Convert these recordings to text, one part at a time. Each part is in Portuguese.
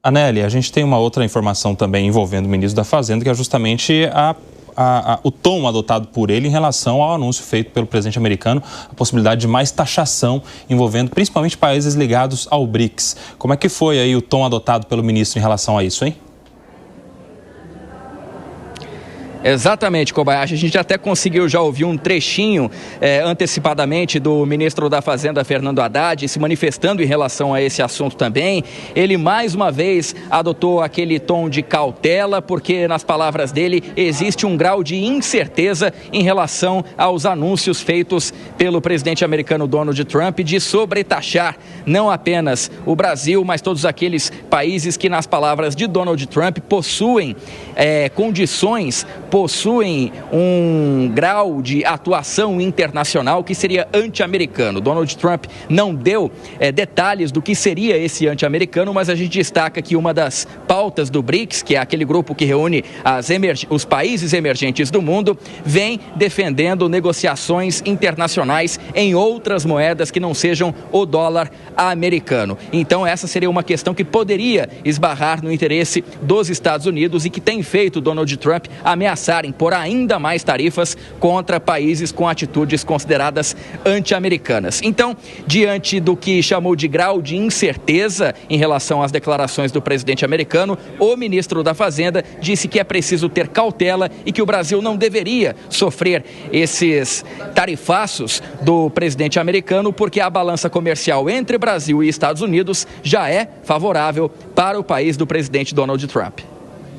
Anely, a gente tem uma outra informação também envolvendo o ministro da Fazenda, que é justamente o tom adotado por ele em relação ao anúncio feito pelo presidente americano, a possibilidade de mais taxação envolvendo principalmente países ligados ao BRICS. Como é que foi aí o tom adotado pelo ministro em relação a isso, hein? Exatamente, Kobayashi. A gente até conseguiu já ouvir um trechinho antecipadamente do ministro da Fazenda, Fernando Haddad, se manifestando em relação a esse assunto também. Ele, mais uma vez, adotou aquele tom de cautela, porque, nas palavras dele, existe um grau de incerteza em relação aos anúncios feitos pelo presidente americano Donald Trump de sobretaxar não apenas o Brasil, mas todos aqueles países que, nas palavras de Donald Trump, possuem condições, possuem um grau de atuação internacional que seria anti-americano. Donald Trump não deu detalhes do que seria esse anti-americano, mas a gente destaca que uma das pautas do BRICS, que é aquele grupo que reúne os países emergentes do mundo, vem defendendo negociações internacionais em outras moedas que não sejam o dólar americano. Então essa seria uma questão que poderia esbarrar no interesse dos Estados Unidos e que tem feito Donald Trump ameaçarem por ainda mais tarifas contra países com atitudes consideradas anti-americanas. Então, diante do que chamou de grau de incerteza em relação às declarações do presidente americano, o ministro da Fazenda disse que é preciso ter cautela e que o Brasil não deveria sofrer esses tarifaços do presidente americano, porque a balança comercial entre Brasil e Estados Unidos já é favorável para o país do presidente Donald Trump.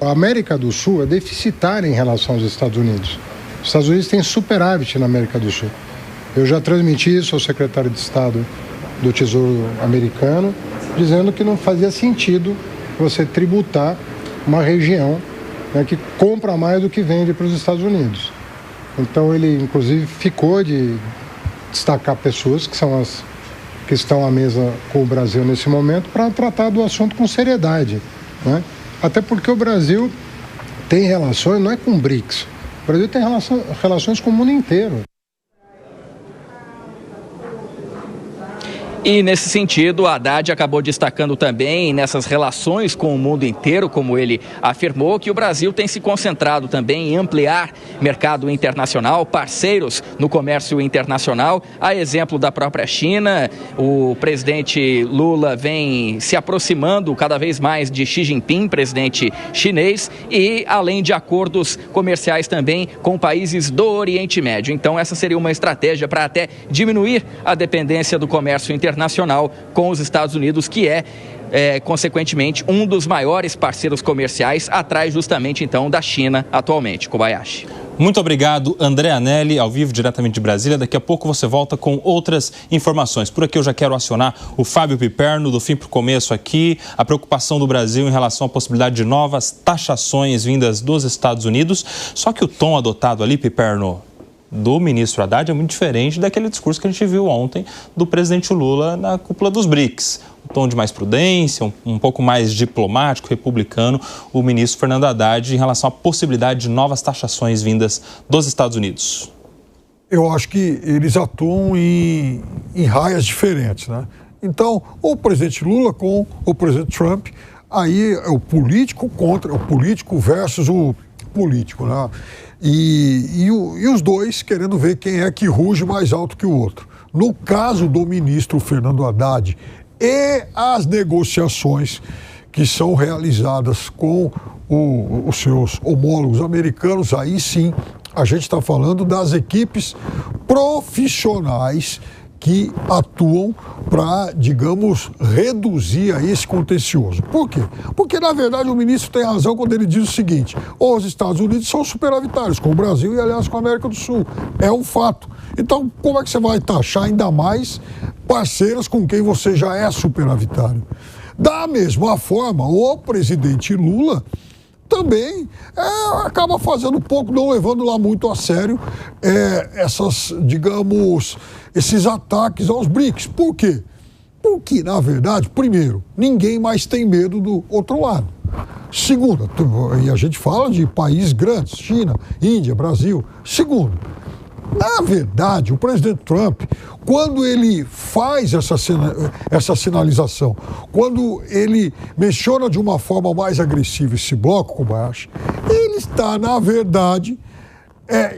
A América do Sul é deficitária em relação aos Estados Unidos. Os Estados Unidos têm superávit na América do Sul. Eu já transmiti isso ao secretário de Estado do Tesouro americano, dizendo que não fazia sentido você tributar uma região, né, que compra mais do que vende para os Estados Unidos. Então ele, inclusive, ficou de destacar pessoas que são as que estão à mesa com o Brasil nesse momento para tratar do assunto com seriedade, né? Até porque o Brasil tem relações, não é com o BRICS, o Brasil tem relações com o mundo inteiro. E, nesse sentido, Haddad acabou destacando também nessas relações com o mundo inteiro, como ele afirmou, que o Brasil tem se concentrado também em ampliar mercado internacional, parceiros no comércio internacional, a exemplo da própria China. O presidente Lula vem se aproximando cada vez mais de Xi Jinping, presidente chinês, e além de acordos comerciais também com países do Oriente Médio. Então, essa seria uma estratégia para até diminuir a dependência do comércio internacional com os Estados Unidos, que consequentemente, um dos maiores parceiros comerciais, atrás justamente, então, da China atualmente. Kobayashi. Muito obrigado, André Anely, ao vivo, diretamente de Brasília. Daqui a pouco você volta com outras informações. Por aqui eu já quero acionar o Fábio Piperno, do Fim para o Começo aqui, a preocupação do Brasil em relação à possibilidade de novas taxações vindas dos Estados Unidos. Só que o tom adotado ali, Piperno, do ministro Haddad é muito diferente daquele discurso que a gente viu ontem do presidente Lula na cúpula dos BRICS. Um tom de mais prudência, um pouco mais diplomático, republicano, o ministro Fernando Haddad em relação à possibilidade de novas taxações vindas dos Estados Unidos. Eu acho que eles atuam em raias diferentes, né? Então, o presidente Lula com o presidente Trump, aí é o político contra o político versus o político, né? E os dois querendo ver quem é que ruge mais alto que o outro. No caso do ministro Fernando Haddad e as negociações que são realizadas com os seus homólogos americanos, aí sim a gente está falando das equipes profissionais que atuam para, digamos, reduzir aí esse contencioso. Por quê? Porque, na verdade, o ministro tem razão quando ele diz o seguinte: os Estados Unidos são superavitários com o Brasil e, aliás, com a América do Sul. É um fato. Então, como é que você vai taxar ainda mais parceiros com quem você já é superavitário? Da mesma forma, o presidente Lula também acaba fazendo um pouco, não levando lá muito a sério essas, digamos, esses ataques aos BRICS. Por quê? Porque, na verdade, primeiro, ninguém mais tem medo do outro lado. Segundo, e a gente fala de países grandes, China, Índia, Brasil. Segundo, Na verdade, o presidente Trump, quando ele faz essa sinalização, quando ele menciona de uma forma mais agressiva esse bloco, Kobayashi, ele está, na verdade,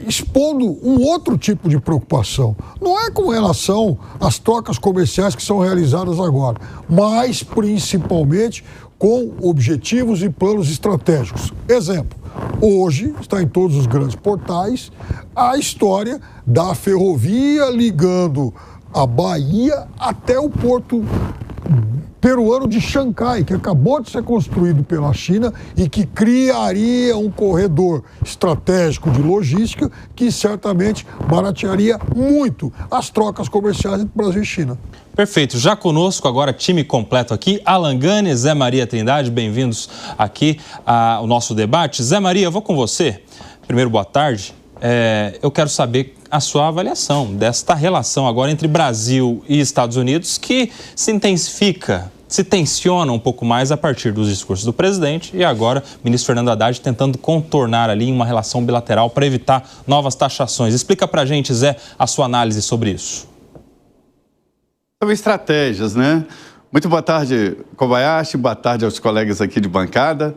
expondo um outro tipo de preocupação. Não é com relação às trocas comerciais que são realizadas agora, mas principalmente com objetivos e planos estratégicos. Exemplo, hoje está em todos os grandes portais a história da ferrovia ligando a Bahia até o porto peruano de Xangai, que acabou de ser construído pela China e que criaria um corredor estratégico de logística que certamente baratearia muito as trocas comerciais entre Brasil e China. Perfeito. Já conosco agora, time completo aqui, Alan Gani, Zé Maria Trindade, bem-vindos aqui ao nosso debate. Zé Maria, eu vou com você. Primeiro, boa tarde. Eu quero saber a sua avaliação desta relação agora entre Brasil e Estados Unidos, que se intensifica, se tensiona um pouco mais a partir dos discursos do presidente e agora o ministro Fernando Haddad tentando contornar ali uma relação bilateral para evitar novas taxações. Explica pra gente, Zé, a sua análise sobre isso. São estratégias, né? Muito boa tarde, Kobayashi, boa tarde aos colegas aqui de bancada.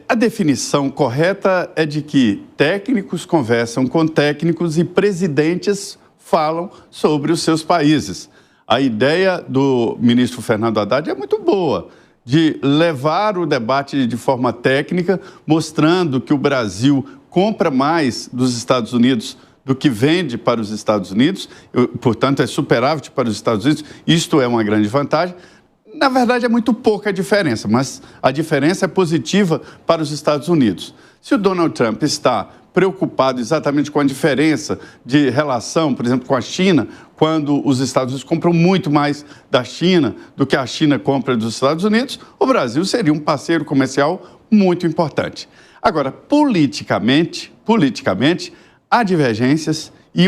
A definição correta é de que técnicos conversam com técnicos e presidentes falam sobre os seus países. A ideia do ministro Fernando Haddad é muito boa, de levar o debate de forma técnica, mostrando que o Brasil compra mais dos Estados Unidos do que vende para os Estados Unidos, portanto é superávit para os Estados Unidos, isto é uma grande vantagem. Na verdade, é muito pouca a diferença, mas a diferença é positiva para os Estados Unidos. Se o Donald Trump está preocupado exatamente com a diferença de relação, por exemplo, com a China, quando os Estados Unidos compram muito mais da China do que a China compra dos Estados Unidos, o Brasil seria um parceiro comercial muito importante. Agora, politicamente, há divergências e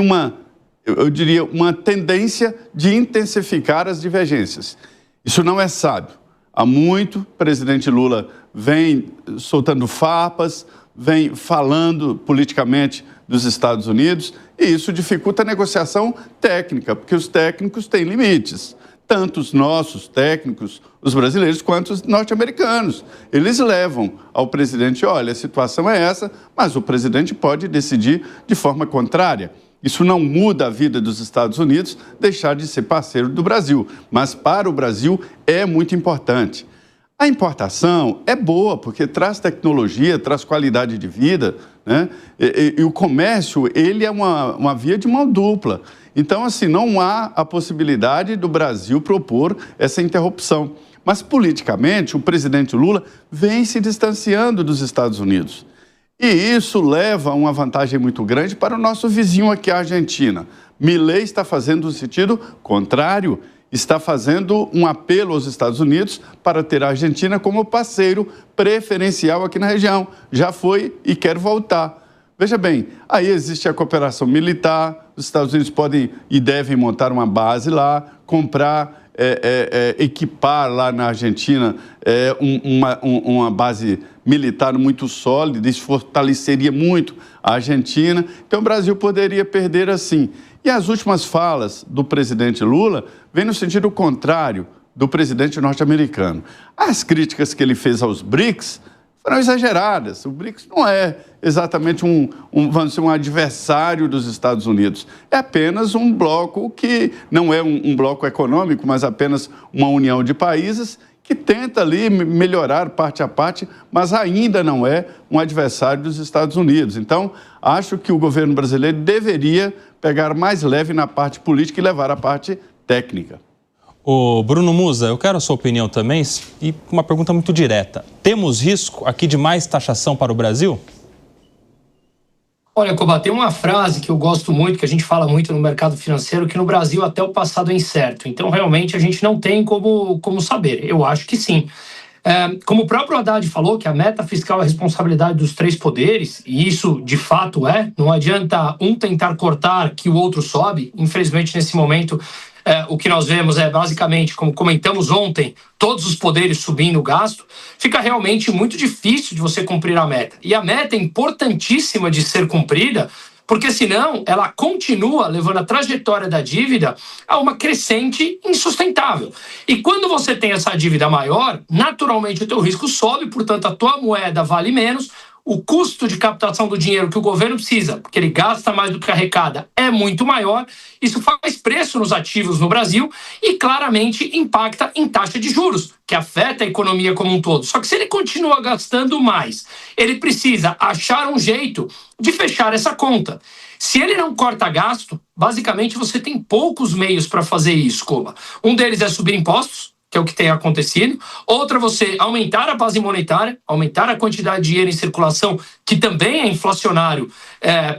eu diria, uma tendência de intensificar as divergências. Isso não é sábio. Há muito, o presidente Lula vem soltando farpas, vem falando politicamente dos Estados Unidos, e isso dificulta a negociação técnica, porque os técnicos têm limites. Tanto os nossos técnicos, os brasileiros, quanto os norte-americanos. Eles levam ao presidente, olha, a situação é essa, mas o presidente pode decidir de forma contrária. Isso não muda a vida dos Estados Unidos, deixar de ser parceiro do Brasil, mas para o Brasil é muito importante. A importação é boa, porque traz tecnologia, traz qualidade de vida, né? E o comércio, ele é uma via de mão dupla. Então, assim, não há a possibilidade do Brasil propor essa interrupção. Mas, politicamente, o presidente Lula vem se distanciando dos Estados Unidos. E isso leva a uma vantagem muito grande para o nosso vizinho aqui, a Argentina. Milei está fazendo o sentido contrário, está fazendo um apelo aos Estados Unidos para ter a Argentina como parceiro preferencial aqui na região. Já foi e quer voltar. Veja bem, aí existe a cooperação militar, os Estados Unidos podem e devem montar uma base lá, comprar, equipar lá na Argentina uma base militar muito sólida, isso fortaleceria muito a Argentina. Então o Brasil poderia perder assim. E as últimas falas do presidente Lula vêm no sentido contrário do presidente norte-americano. As críticas que ele fez aos BRICS foram exageradas. O BRICS não é exatamente vamos dizer, um adversário dos Estados Unidos. É apenas um bloco que não é um bloco econômico, mas apenas uma união de países que tenta ali melhorar parte a parte, mas ainda não é um adversário dos Estados Unidos. Então, acho que o governo brasileiro deveria pegar mais leve na parte política e levar a parte técnica. Ô Bruno Musa, eu quero a sua opinião também e uma pergunta muito direta. Temos risco aqui de mais taxação para o Brasil? Olha, Koba, tem uma frase que eu gosto muito, que a gente fala muito no mercado financeiro, que no Brasil até o passado é incerto. Então, realmente, a gente não tem como saber. Eu acho que sim. Como o próprio Haddad falou, que a meta fiscal é a responsabilidade dos três poderes, e isso de fato não adianta um tentar cortar que o outro sobe. Infelizmente, nesse momento, o que nós vemos é basicamente, como comentamos ontem, todos os poderes subindo o gasto, fica realmente muito difícil de você cumprir a meta. E a meta é importantíssima de ser cumprida porque senão ela continua levando a trajetória da dívida a uma crescente insustentável. E quando você tem essa dívida maior, naturalmente o teu risco sobe, portanto a tua moeda vale menos, o custo de captação do dinheiro que o governo precisa, porque ele gasta mais do que arrecada, é muito maior. Isso faz preço nos ativos no Brasil e claramente impacta em taxa de juros, que afeta a economia como um todo. Só que se ele continua gastando mais, ele precisa achar um jeito de fechar essa conta. Se ele não corta gasto, basicamente você tem poucos meios para fazer isso, Koba. Um deles é subir impostos, que é o que tem acontecido. Outra, você aumentar a base monetária, aumentar a quantidade de dinheiro em circulação, que também é inflacionário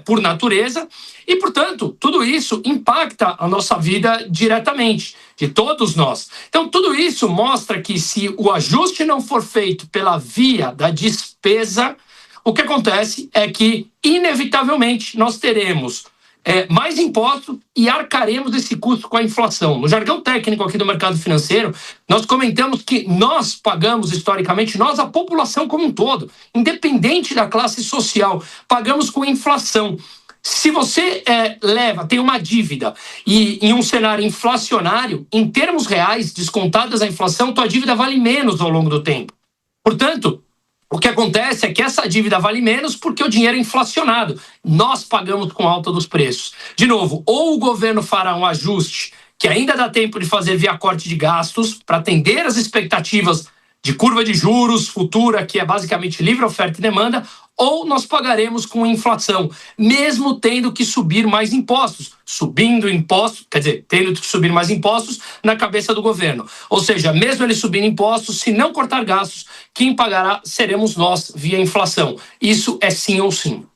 por natureza. E, portanto, tudo isso impacta a nossa vida diretamente, de todos nós. Então, tudo isso mostra que se o ajuste não for feito pela via da despesa, o que acontece é que, inevitavelmente, nós teremos mais imposto e arcaremos esse custo com a inflação. No jargão técnico aqui do mercado financeiro, nós comentamos que nós pagamos, historicamente, nós, a população como um todo, independente da classe social, pagamos com inflação. Se você tem uma dívida e em um cenário inflacionário, em termos reais, descontadas a inflação, tua dívida vale menos ao longo do tempo. Portanto, o que acontece é que essa dívida vale menos porque o dinheiro é inflacionado. Nós pagamos com alta dos preços. De novo, ou o governo fará um ajuste que ainda dá tempo de fazer via corte de gastos para atender as expectativas de curva de juros futura, que é basicamente livre oferta e demanda, ou nós pagaremos com inflação, mesmo tendo que subir mais impostos. Subindo impostos, quer dizer, tendo que subir mais impostos na cabeça do governo. Ou seja, mesmo ele subindo impostos, se não cortar gastos, quem pagará seremos nós via inflação. Isso é sim ou sim.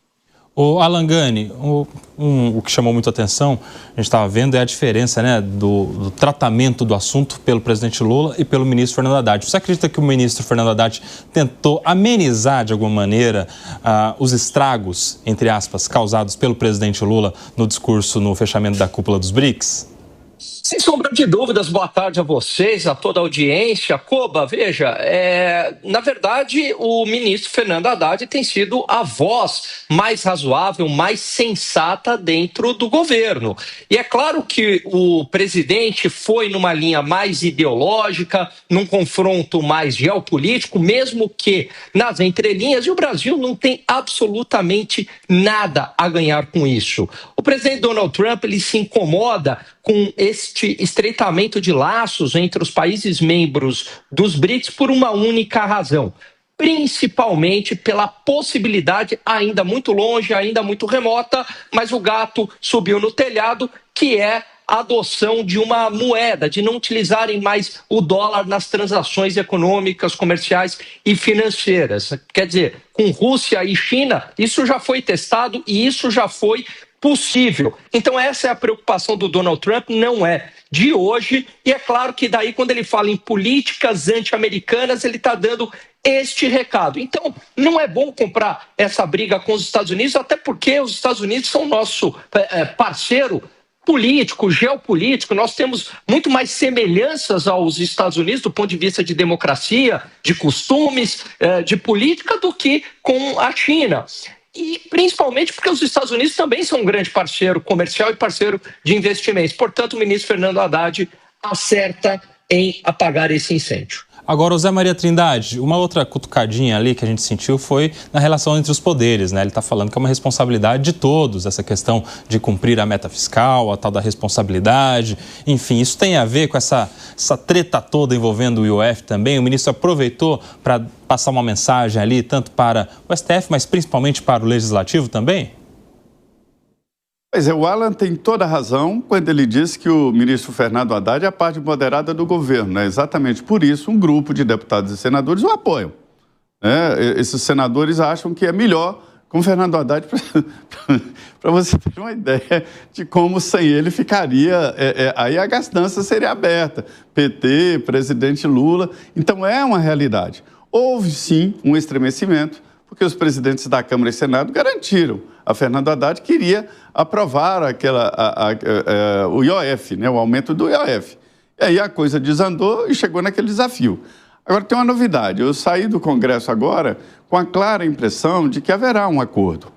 O Alan Gani, o que chamou muito a atenção, a gente estava vendo, é a diferença, né, do tratamento do assunto pelo presidente Lula e pelo ministro Fernando Haddad. Você acredita que o ministro Fernando Haddad tentou amenizar, de alguma maneira, os estragos, entre aspas, causados pelo presidente Lula no discurso no fechamento da cúpula dos BRICS? Sem sombra de dúvidas, boa tarde a vocês, a toda a audiência. Koba, veja, na verdade, o ministro Fernando Haddad tem sido a voz mais razoável, mais sensata dentro do governo. E é claro que o presidente foi numa linha mais ideológica, num confronto mais geopolítico, mesmo que nas entrelinhas, e o Brasil não tem absolutamente nada a ganhar com isso. O presidente Donald Trump, ele se incomoda com este estreitamento de laços entre os países membros dos BRICS por uma única razão, principalmente pela possibilidade, ainda muito longe, ainda muito remota, mas o gato subiu no telhado, que é a adoção de uma moeda, de não utilizarem mais o dólar nas transações econômicas, comerciais e financeiras. Quer dizer, com Rússia e China, isso já foi testado e isso já foi possível. Então essa é a preocupação do Donald Trump, não é de hoje, e é claro que daí quando ele fala em políticas anti-americanas, ele está dando este recado. Então não é bom comprar essa briga com os Estados Unidos, até porque os Estados Unidos são nosso parceiro político, geopolítico. Nós temos muito mais semelhanças aos Estados Unidos do ponto de vista de democracia, de costumes, de política, do que com a China. E principalmente porque os Estados Unidos também são um grande parceiro comercial e parceiro de investimentos. Portanto, o ministro Fernando Haddad acerta em apagar esse incêndio. Agora, o Zé Maria Trindade, uma outra cutucadinha ali que a gente sentiu foi na relação entre os poderes, né? Ele está falando que é uma responsabilidade de todos, essa questão de cumprir a meta fiscal, a tal da responsabilidade. Enfim, isso tem a ver com essa treta toda envolvendo o IOF também. O ministro aproveitou para passar uma mensagem ali, tanto para o STF, mas principalmente para o Legislativo também? Pois é, o Alan tem toda a razão quando ele diz que o ministro Fernando Haddad é a parte moderada do governo, né? Exatamente por isso um grupo de deputados e senadores o apoiam. Esses senadores acham que é melhor com o Fernando Haddad, para você ter uma ideia de como sem ele ficaria, aí a gastança seria aberta. PT, presidente Lula, então é uma realidade. Houve sim um estremecimento, porque os presidentes da Câmara e Senado garantiram a Fernando Haddad que iria aprovar o IOF, né, o aumento do IOF. E aí a coisa desandou e chegou naquele desafio. Agora tem uma novidade, eu saí do Congresso agora com a clara impressão de que haverá um acordo.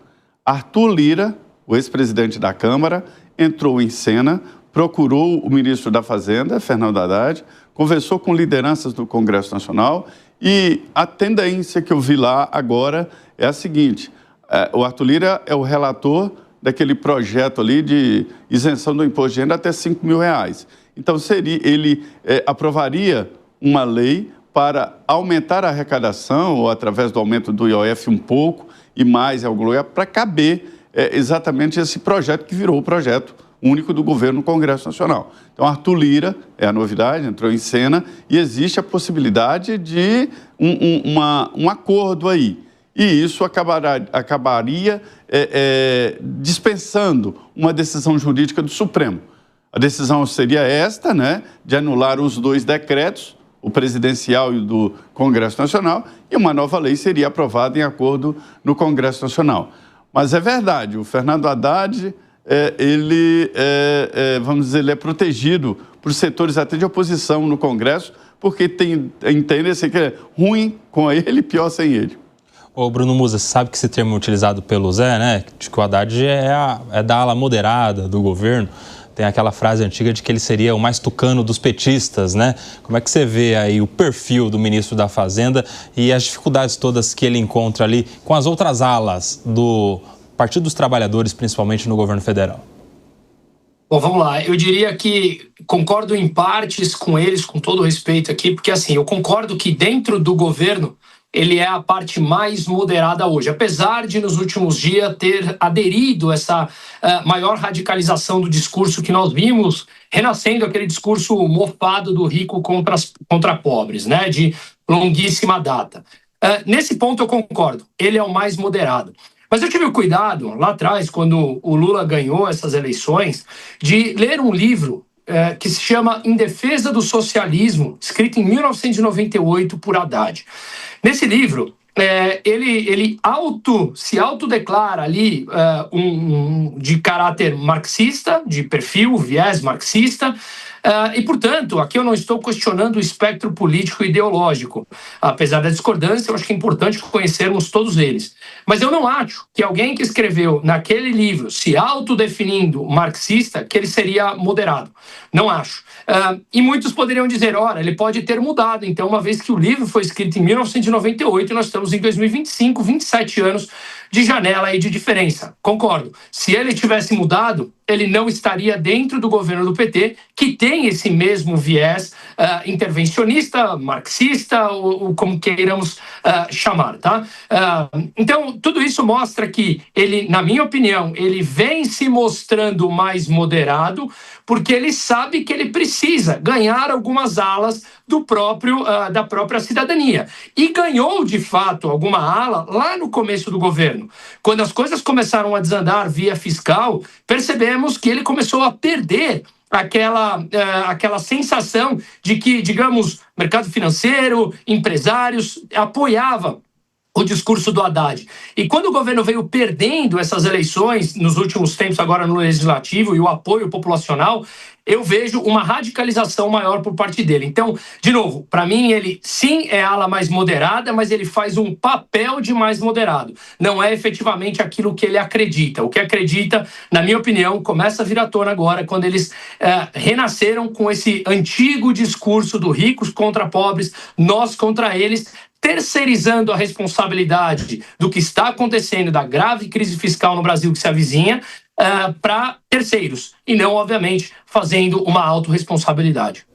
Arthur Lira, o ex-presidente da Câmara, entrou em cena, procurou o ministro da Fazenda, Fernando Haddad, conversou com lideranças do Congresso Nacional e a tendência que eu vi lá agora é a seguinte: o Arthur Lira é o relator daquele projeto ali de isenção do imposto de renda até R$5 mil. Então, ele aprovaria uma lei para aumentar a arrecadação, ou através do aumento do IOF um pouco e mais em algum lugar, para caber exatamente esse projeto que virou o projeto único do governo no Congresso Nacional. Então, Arthur Lira é a novidade, entrou em cena e existe a possibilidade de um acordo aí. E isso acabaria dispensando uma decisão jurídica do Supremo. A decisão seria esta, né, de anular os dois decretos, o presidencial e o do Congresso Nacional, e uma nova lei seria aprovada em acordo no Congresso Nacional. Mas é verdade, o Fernando Haddad, vamos dizer, ele é protegido por setores até de oposição no Congresso, porque entende-se que é ruim com ele, pior sem ele. Ô Bruno Musa, você sabe que esse termo utilizado pelo Zé, né, de que o Haddad é da ala moderada do governo, tem aquela frase antiga de que ele seria o mais tucano dos petistas, né? Como é que você vê aí o perfil do ministro da Fazenda e as dificuldades todas que ele encontra ali com as outras alas do Partido dos Trabalhadores, principalmente no governo federal? Bom, vamos lá. Eu diria que concordo em partes com eles, com todo respeito aqui, porque assim, eu concordo que dentro do governo ele é a parte mais moderada hoje, apesar de nos últimos dias ter aderido a essa maior radicalização do discurso que nós vimos, renascendo aquele discurso mofado do rico contra pobres, né, de longuíssima data. Nesse ponto eu concordo, ele é o mais moderado. Mas eu tive o cuidado, lá atrás, quando o Lula ganhou essas eleições, de ler um livro que se chama Em Defesa do Socialismo, escrito em 1998 por Haddad. Nesse livro, ele se autodeclara ali de caráter marxista, de perfil, viés marxista, e, portanto, aqui eu não estou questionando o espectro político e ideológico. Apesar da discordância, eu acho que é importante conhecermos todos eles. Mas eu não acho que alguém que escreveu naquele livro, se autodefinindo marxista, que ele seria moderado. Não acho. E muitos poderiam dizer, ora, ele pode ter mudado. Então, uma vez que o livro foi escrito em 1998 e nós estamos em 2025, 27 anos de janela e de diferença. Concordo. Se ele tivesse mudado, ele não estaria dentro do governo do PT, que tem esse mesmo viés intervencionista, marxista, ou como queiramos chamar, tá? Então, tudo isso mostra que ele, na minha opinião, ele vem se mostrando mais moderado, porque ele sabe que ele precisa ganhar algumas alas da própria cidadania. E ganhou, de fato, alguma ala lá no começo do governo. Quando as coisas começaram a desandar via fiscal, percebemos que ele começou a perder aquela sensação de que, digamos, mercado financeiro, empresários apoiavam o discurso do Haddad. E quando o governo veio perdendo essas eleições, nos últimos tempos, agora no Legislativo, e o apoio populacional, eu vejo uma radicalização maior por parte dele. Então, de novo, para mim, ele sim é a ala mais moderada, mas ele faz um papel de mais moderado. Não é efetivamente aquilo que ele acredita. O que acredita, na minha opinião, começa a vir à tona agora, quando eles renasceram com esse antigo discurso do ricos contra pobres, nós contra eles, terceirizando a responsabilidade do que está acontecendo, da grave crise fiscal no Brasil que se avizinha, para terceiros, e não, obviamente, fazendo uma autorresponsabilidade.